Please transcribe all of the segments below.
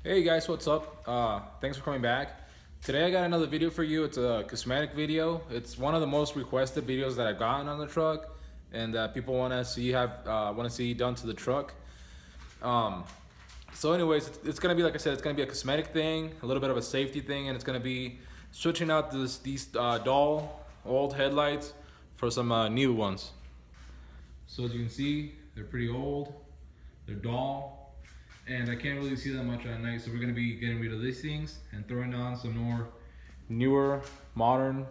Hey guys, what's up? Thanks for coming back. Today I got another video for you. It's a cosmetic video. It's one of the most requested videos that I've gotten on the truck, and people want to see done to the truck. Um, so, anyways, it's gonna be, like I said, it's gonna be a cosmetic thing, a little bit of a safety thing, and it's gonna be switching out these dull old headlights for some new ones. So as you can see, they're pretty old, they're dull, and I can't really see that much at night. So we're gonna be getting rid of these things and throwing on some more newer, modern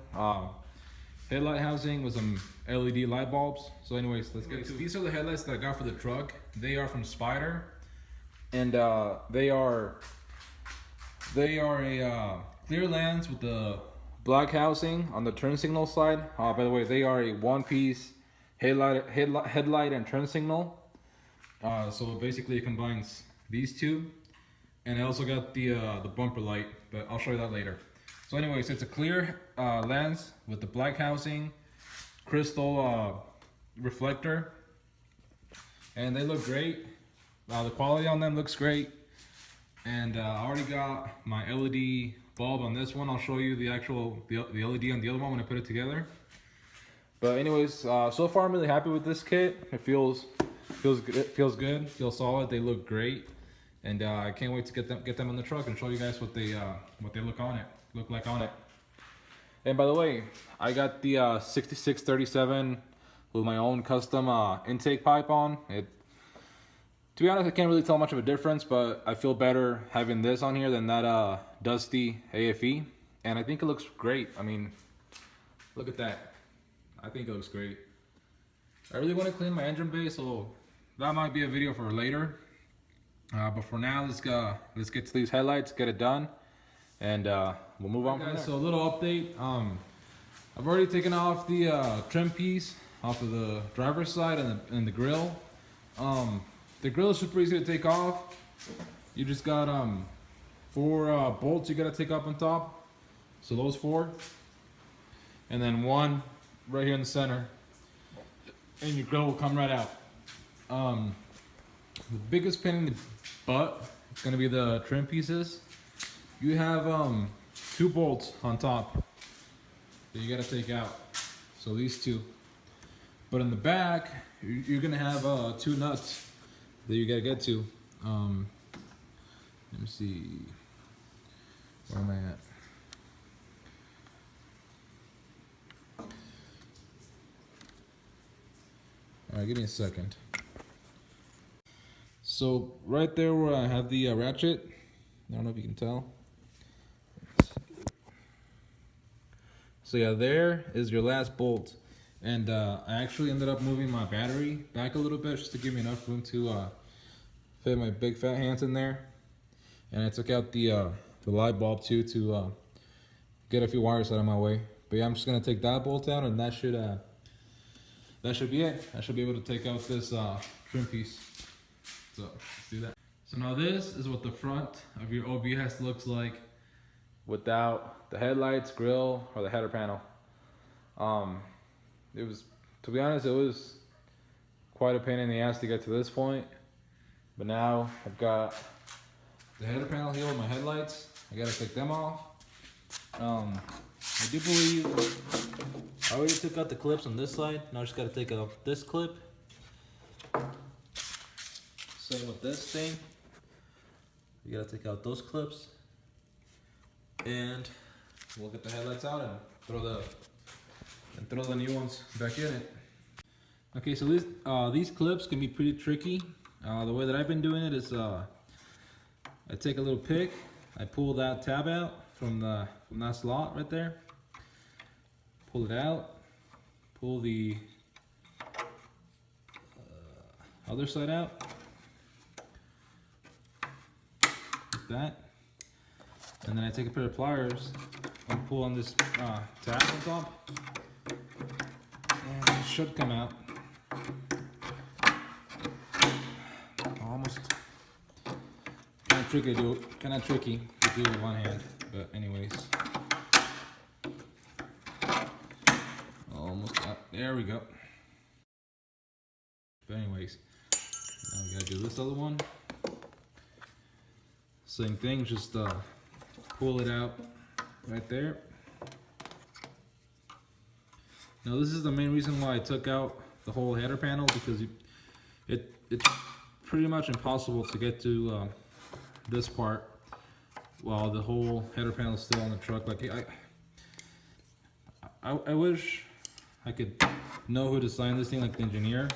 headlight housing with some LED light bulbs. So anyways, let's get to it. These are the headlights that I got for the truck. They are from Spyder, and they are a clear lens with the black housing on the turn signal side. By the way, they are a one-piece headlight and turn signal. So basically it combines these two, and I also got the bumper light, but I'll show you that later. So anyways, it's a clear lens with the black housing, crystal reflector, and they look great. The quality on them looks great, and I already got my LED bulb on this one. I'll show you the LED on the other one when I put it together. But anyways, so far I'm really happy with this kit. It feels good, feels solid. They look great, and I can't wait to get them on the truck and show you guys what they look like on it. And by the way, I got the 6637 with my own custom intake pipe on it. To be honest, I can't really tell much of a difference, but I feel better having this on here than that dusty AFE, and I think it looks great. I mean, look at that. I think it looks great. I really want to clean my engine bay, so that might be a video for later. But for now, let's get to these headlights, get it done, and we'll move on from there. So a little update. I've already taken off the trim piece off of the driver's side and the grill. The grill is super easy to take off. You just got 4 bolts you gotta take up on top. So those 4, and then 1 right here in the center, and your grill will come right out. The biggest pain in the butt is gonna be the trim pieces. You have 2 bolts on top that you gotta take out. So these 2. But in the back, you're gonna have 2 nuts that you gotta get to. Let me see. Where am I at? All right, give me a second. So right there where I have the ratchet, I don't know if you can tell. So yeah, there is your last bolt. And I actually ended up moving my battery back a little bit just to give me enough room to fit my big fat hands in there. And I took out the light bulb too to get a few wires out of my way. But yeah, I'm just gonna take that bolt out, and that should be it. I should be able to take out this trim piece. So let's do that. So now this is what the front of your OBS looks like without the headlights, grill, or the header panel. It was, to be honest, it was quite a pain in the ass to get to this point. But now I've got the header panel here with my headlights. I gotta take them off. I do believe I already took out the clips on this side. Now I just gotta take out this clip. Same with this thing. You gotta take out those clips, and we'll get the headlights out and throw the new ones back in it. Okay, so these clips can be pretty tricky. The way that I've been doing it is I take a little pick, I pull that tab out from that slot right there, pull it out, pull the other side out, like that, and then I take a pair of pliers and pull on this tab on top, and it should come out. Almost kind of tricky to do with one hand, but anyways, almost out. There we go. But anyways, now we gotta do this other one. Same thing, just pull it out right there. Now this is the main reason why I took out the whole header panel, because it's pretty much impossible to get to this part while the whole header panel is still on the truck. Like I wish I could know who designed this thing, like the engineer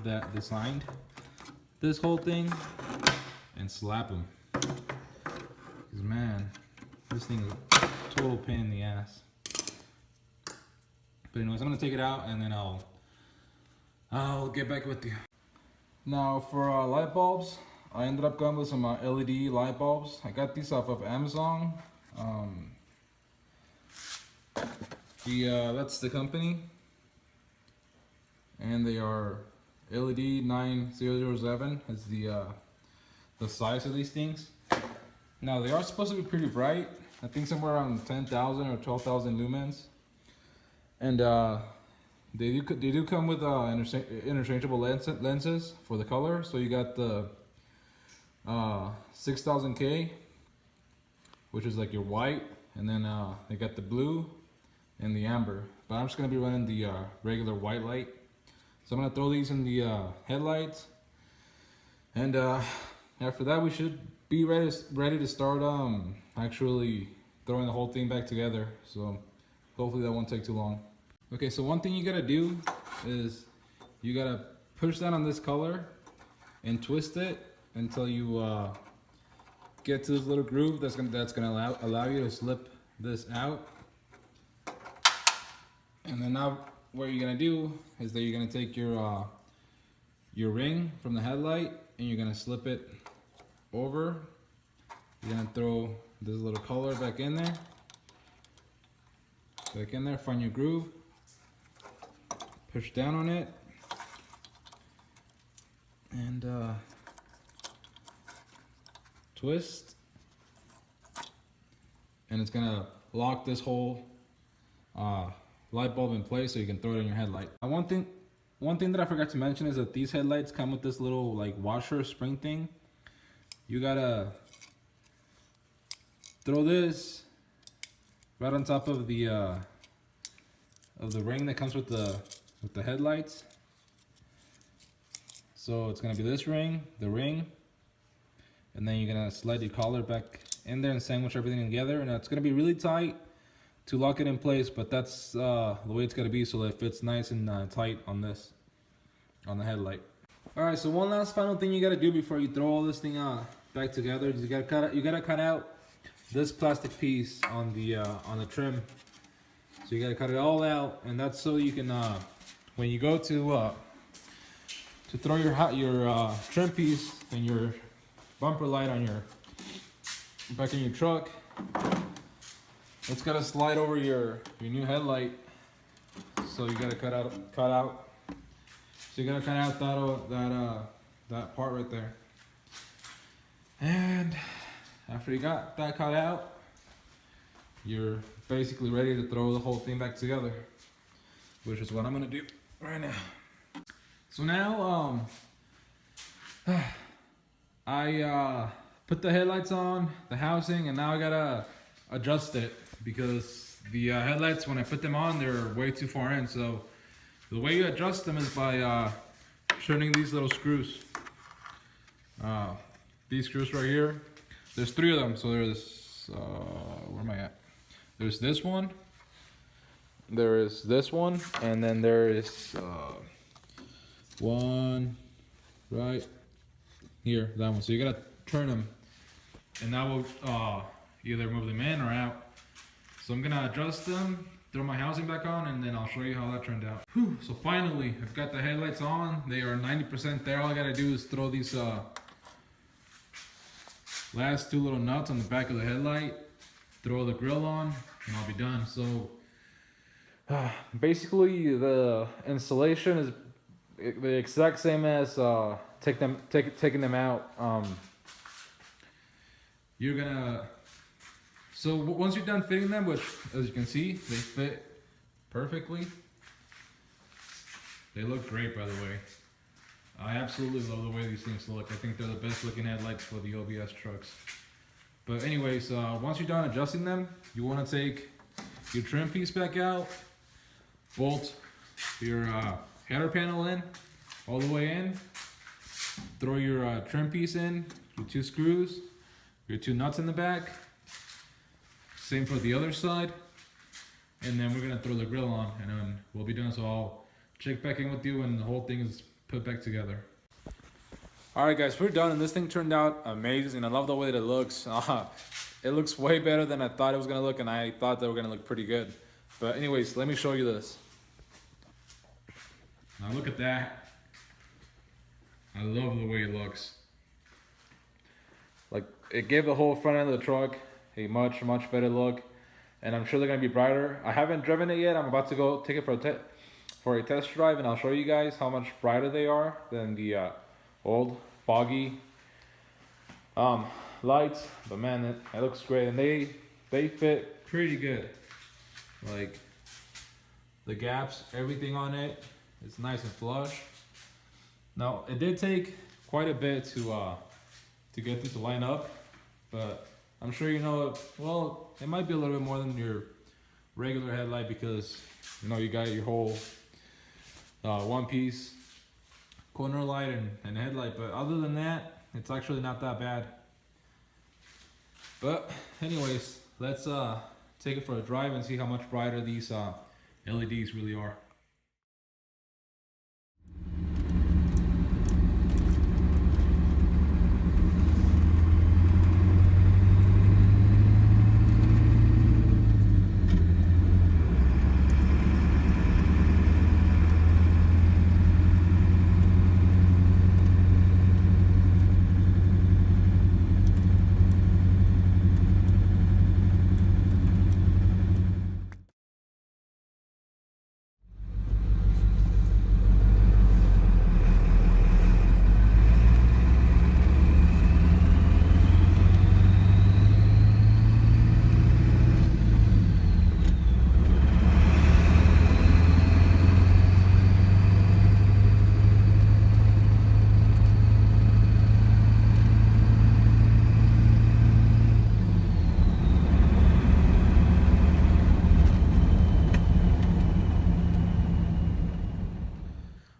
that designed this whole thing, and slap him. Because man, this thing is a total pain in the ass. But anyways, I'm gonna take it out and then I'll get back with you. Now for light bulbs, I ended up going with some LED light bulbs. I got these off of Amazon. That's the company, and they are LED 9007 is the size of these things. Now they are supposed to be pretty bright. I think somewhere around 10,000 or 12,000 lumens, and they do come with interchangeable lenses for the color. So you got the 6000K, which is like your white, and then they got the blue and the amber. But I'm just gonna be running the regular white light. So I'm gonna throw these in the headlights, and after that we should be ready to start actually throwing the whole thing back together. So hopefully that won't take too long. Okay, so one thing you gotta do is you gotta push down on this color and twist it until you get to this little groove that's gonna allow you to slip this out. And then now what you're gonna do is that you're gonna take your ring from the headlight and you're gonna slip it over. You're gonna throw this little color back in there. Find your groove, push down on it, and twist, and it's gonna lock this whole light bulb in place so you can throw it in your headlight. One thing that I forgot to mention is that these headlights come with this little like washer spring thing. You gotta throw this right on top of the ring that comes with the headlights. So it's gonna be this ring, the ring, and then you're gonna slide your collar back in there and sandwich everything together, and it's gonna be really tight to lock it in place, but that's the way it's gotta be so that it fits nice and tight on the headlight. All right, so one last final thing you gotta do before you throw all this thing back together is you gotta cut out this plastic piece on the trim. So you gotta cut it all out, and that's so you can when you go to throw your trim piece and your bumper light on your back in your truck, it's gotta slide over your new headlight. So you gotta cut out. So you gotta cut out that part right there. And after you got that cut out, you're basically ready to throw the whole thing back together, which is what I'm gonna do right now. So now I put the headlights on, the housing, and now I gotta adjust it because the headlights, when I put them on, they're way too far in. So the way you adjust them is by turning these little screws. These screws right here. There's 3 of them. So there's where am I at? There's this one. There is this one, and then there is one right here. That one. So you gotta turn them, and that will either move them in or out. So I'm gonna adjust them, throw my housing back on, and then I'll show you how that turned out. Whew. So finally, I've got the headlights on. They are 90% there. All I gotta do is throw these last 2 little nuts on the back of the headlight, throw the grill on, and I'll be done. So basically the installation is the exact same as taking them out. You're gonna, so once you're done fitting them, which as you can see, they fit perfectly. They look great, by the way. I absolutely love the way these things look. I think they're the best looking headlights for the OBS trucks. But anyways, once you're done adjusting them, you want to take your trim piece back out, bolt your header panel in, all the way in, throw your trim piece in, your 2 screws, your 2 nuts in the back, same for the other side, and then we're going to throw the grill on, and then we'll be done. So I'll check back in with you when the whole thing is put back together. Alright guys, we're done, and this thing turned out amazing. I love the way that it looks. It looks way better than I thought it was going to look, and I thought they were going to look pretty good. But anyways, let me show you this. Now look at that. I love the way it looks. Like, it gave the whole front end of the truck a much better look, and I'm sure they're going to be brighter. I haven't driven it yet. I'm about to go take it for a test drive, and I'll show you guys how much brighter they are than the old foggy lights. But man, it looks great, and they fit pretty good. Like, the gaps, everything on it is nice and flush. Now it did take quite a bit to get this to line up, but I'm sure you know, well, it might be a little bit more than your regular headlight, because you know you got your whole one piece corner light and headlight. But other than that, it's actually not that bad. But anyways, let's take it for a drive and see how much brighter these LEDs really are.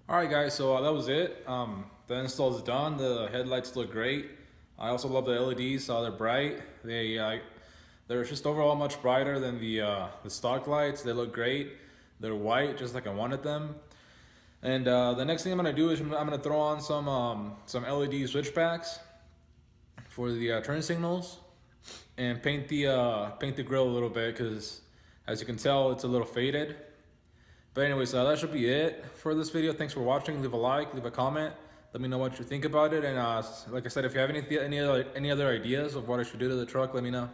Alright guys, so that was it. The install is done. The headlights look great. I also love the LEDs. They're bright. They're just overall much brighter than the stock lights. They look great. They're white, just like I wanted them. And the next thing I'm gonna do is I'm gonna throw on some LED switchbacks for the turn signals, and paint the grill a little bit, because as you can tell, it's a little faded. But anyways, that should be it for this video. Thanks for watching. Leave a like, leave a comment. Let me know what you think about it. And like I said, if you have any other ideas of what I should do to the truck, let me know.